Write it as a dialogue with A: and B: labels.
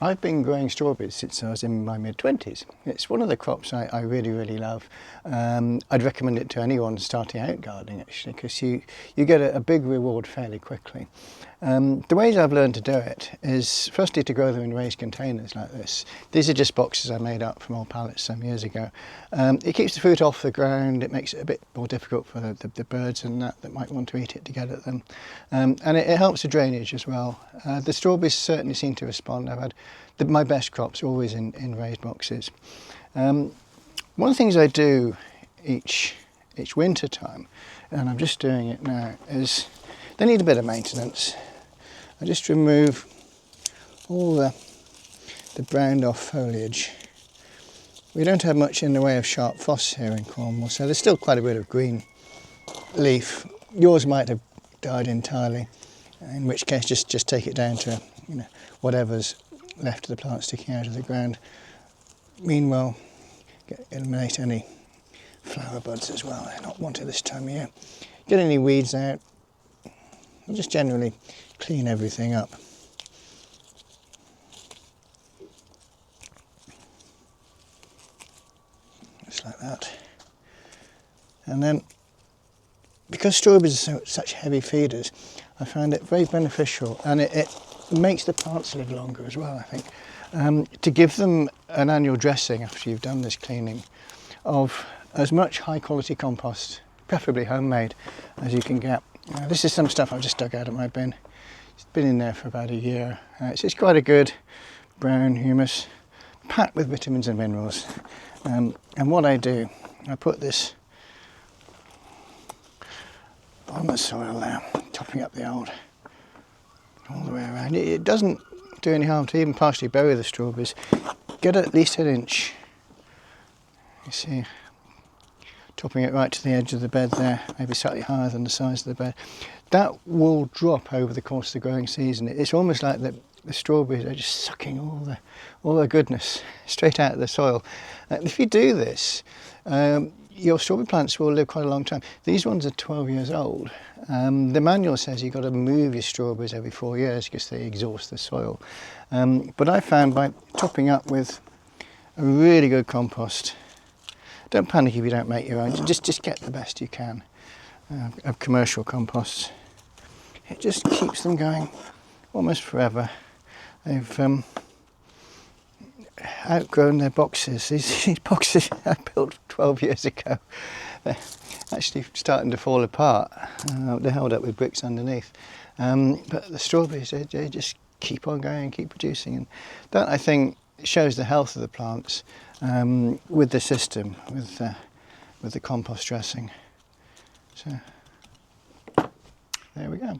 A: I've been growing strawberries since I was in my mid-20s. It's one of the crops I really, really love. I'd recommend it to anyone starting out gardening, actually, because you get a big reward fairly quickly. The ways I've learned to do it is firstly to grow them in raised containers like this. These are just boxes I made up from old pallets some years ago. It keeps the fruit off the ground, it makes it a bit more difficult for the birds and that might want to eat it to get at them. And it helps the drainage as well. The strawberries certainly seem to respond. I've had my best crops always in raised boxes. One of the things I do each winter time, and I'm just doing it now, is they need a bit of maintenance. I just remove all the browned off foliage. We don't have much in the way of sharp frosts here in Cornwall, so there's still quite a bit of green leaf. Yours might have died entirely, in which case just take it down to whatever's left of the plant sticking out of the ground. Meanwhile, eliminate any flower buds as well. They're not wanted this time of year. Get any weeds out. And just generally clean everything up. Just like that. And then, because strawberries are such heavy feeders, I find it very beneficial, and it makes the plants live longer as well, I think. To give them an annual dressing after you've done this cleaning of as much high quality compost, preferably homemade, as you can get. This is some stuff I've just dug out of my bin. It's been in there for about a year. It's quite a good brown humus, packed with vitamins and minerals. And what I do, I put this on the soil now, topping up the old all the way around. It doesn't do any harm to even partially bury the strawberries. Get at least an inch. You see, topping it right to the edge of the bed there, maybe slightly higher than the size of the bed. That will drop over the course of the growing season. It's almost like the strawberries are just sucking all their goodness straight out of the soil. If you do this, your strawberry plants will live quite a long time. These ones are 12 years old. The manual says you've got to move your strawberries every 4 years because they exhaust the soil. But I found by topping up with a really good compost, don't panic if you don't make your own, just get the best you can of commercial composts. It just keeps them going almost forever. They've outgrown their boxes. These boxes I built 12 years ago, they're actually starting to fall apart. They're held up with bricks underneath. But the strawberries, they just keep on going, keep producing. And that, I think, shows the health of the plants with the system, with the compost dressing. So there we go.